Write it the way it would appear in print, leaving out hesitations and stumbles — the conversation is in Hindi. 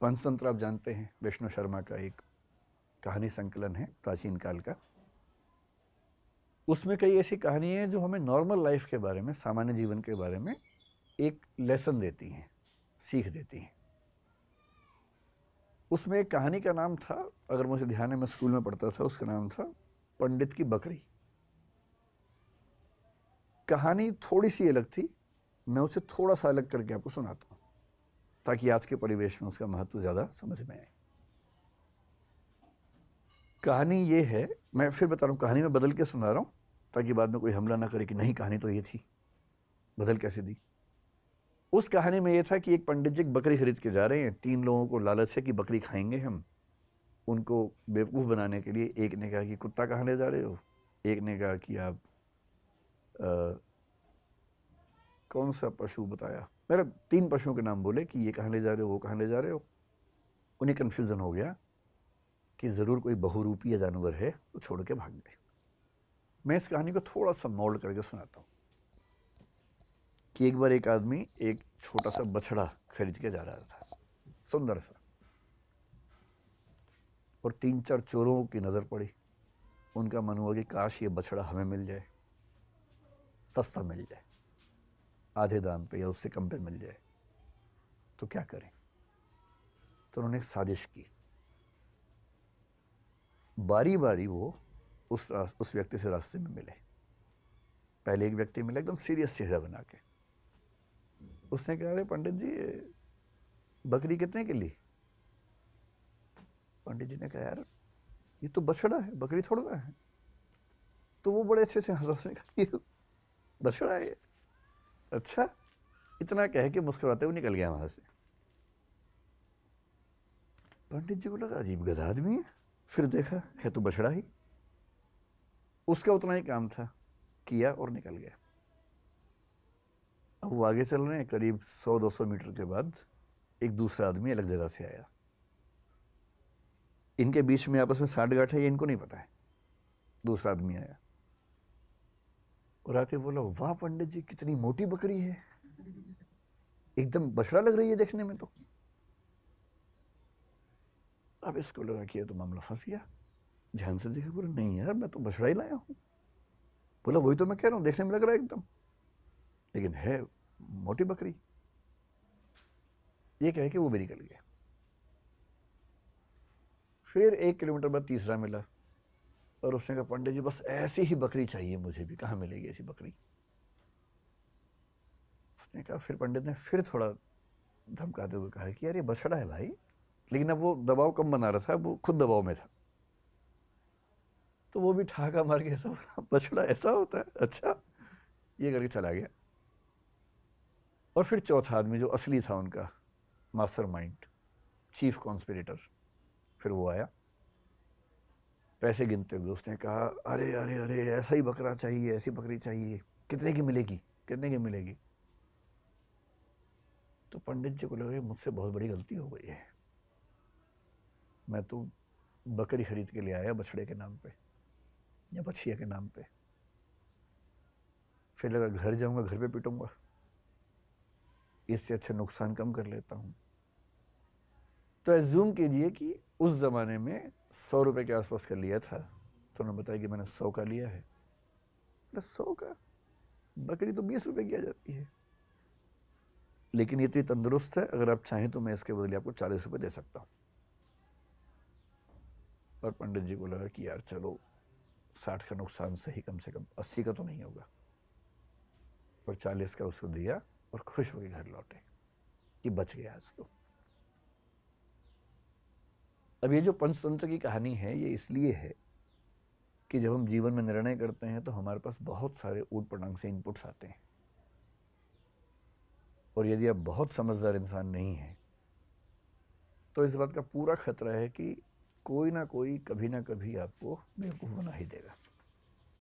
पंचतंत्र आप जानते हैं, विष्णु शर्मा का एक कहानी संकलन है प्राचीन काल का। उसमें कई ऐसी कहानी हैं जो हमें नॉर्मल लाइफ के बारे में, सामान्य जीवन के बारे में एक लेसन देती हैं, सीख देती हैं। उसमें एक कहानी का नाम था, अगर मुझे ध्यान है, मैं स्कूल में पढ़ता था, उसका नाम था पंडित की बकरी। कहानी थोड़ी सी अलग थी, मैं उसे थोड़ा सा अलग करके आपको सुनाता हूँ ताकि आज के परिवेश में उसका महत्व ज़्यादा समझ में आए। कहानी ये है, मैं फिर बता रहा हूँ, कहानी में बदल के सुना रहा हूँ ताकि बाद में कोई हमला ना करे कि नहीं कहानी तो ये थी, बदल कैसे दी। उस कहानी में ये था कि एक पंडित जी बकरी खरीद के जा रहे हैं। 3 लोगों को लालच है कि बकरी खाएंगे हम। उनको बेवकूफ़ बनाने के लिए एक ने कहा कि कुत्ता कहाँ ले जा रहे हो, एक ने कहा कि आप कौन सा पशु बताया, मेरा 3 पशुओं के नाम बोले कि ये कहाँ ले जा रहे हो, वो कहाँ ले जा रहे हो। उन्हें कन्फ्यूज़न हो गया कि ज़रूर कोई बहुरूपी जानवर है, तो छोड़ के भाग गए। मैं इस कहानी को थोड़ा सा मोल्ड करके सुनाता हूँ कि एक बार एक आदमी एक छोटा सा बछड़ा खरीद के जा रहा था, सुंदर सा, और 3-4 चोरों की नज़र पड़ी। उनका मन हुआ कि काश ये बछड़ा हमें मिल जाए, सस्ता मिल जाए, आधे दाम पे या उससे कम पे मिल जाए, तो क्या करें। तो उन्होंने एक साजिश की। बारी बारी वो उस व्यक्ति से रास्ते में मिले। पहले एक व्यक्ति मिला एकदम सीरियस चेहरा बना के। उसने कहा, अरे पंडित जी, बकरी कितने की ली। पंडित जी ने कहा, यार ये तो बछड़ा है, बकरी थोड़ा ना है। तो वो बड़े अच्छे से हंसने का, बछड़ा है, अच्छा, इतना कह के मुस्कुराते हुए निकल गया वहां से। पंडित जी को लगा अजीब गधा आदमी है, फिर देखा है तो बछड़ा ही। उसका उतना ही काम था, किया और निकल गया। अब वो आगे चल रहे हैं, करीब 100-200 मीटर के बाद एक दूसरा आदमी अलग जगह से आया। इनके बीच में आपस में साठ-गांठ है, ये इनको नहीं पता है। दूसरा आदमी आया और आते बोला, वाह पंडित जी, कितनी मोटी बकरी है, एकदम बछड़ा लग रही है देखने में तो। अब इसको लगा कि ये तो मामला फंस गया। ध्यान से देखा, बोला नहीं यार, मैं तो बछड़ा ही लाया हूं। बोला वही तो मैं कह रहा हूं, देखने में लग रहा है एकदम, लेकिन है मोटी बकरी। ये कह के वो भी निकल गया। फिर 1 किलोमीटर बाद तीसरा मिला और उसने कहा, पंडित जी बस ऐसी ही बकरी चाहिए मुझे भी, कहाँ मिलेगी ऐसी बकरी। उसने कहा, फिर पंडित ने फिर थोड़ा धमकाते हुए कहा कि यार ये बछड़ा है भाई, लेकिन अब वो दबाव कम बना रहा था, वो खुद दबाव में था। तो वो भी ठहाका मार के ऐसा बोला, बछड़ा ऐसा होता है, अच्छा, ये करके चला गया। और फिर चौथा आदमी जो असली था उनका मास्टरमाइंड, चीफ कॉन्स्पिरेटर, फिर वो आया पैसे गिनते हुए। उसने कहा, अरे अरे अरे, ऐसा ही बकरा चाहिए, ऐसी बकरी चाहिए, कितने की मिलेगी, कितने की मिलेगी। तो पंडित जी को लगा मुझसे बहुत बड़ी गलती हो गई है, मैं तो बकरी खरीद के ले आया बछड़े के नाम पे या बछिया के नाम पे। फिर लगा घर जाऊंगा, घर पे पिटूंगा, इससे अच्छा नुकसान कम कर लेता हूं। तो एज्यूम कीजिए कि उस जमाने में 100 रुपए के आसपास का लिया था, तो उन्होंने बताया कि मैंने 100 का लिया है। 100 का, बकरी तो 20 रुपए की आ जाती है, लेकिन ये इतनी तंदुरुस्त है, अगर आप चाहें तो मैं इसके बदले आपको 40 रुपए दे सकता हूं। और पंडित जी को लगा कि यार चलो, 60 का नुकसान सही, कम से कम 80 का तो नहीं होगा। और 40 का उसको दिया और खुश होकर घर लौटे कि बच गया आज तो। अब ये जो पंचतंत्र की कहानी है, ये इसलिए है कि जब हम जीवन में निर्णय करते हैं तो हमारे पास बहुत सारे ऊट पटांग से इनपुट्स आते हैं, और यदि आप बहुत समझदार इंसान नहीं हैं तो इस बात का पूरा खतरा है कि कोई ना कोई कभी ना कभी आपको बेवकूफ़ बना ही देगा।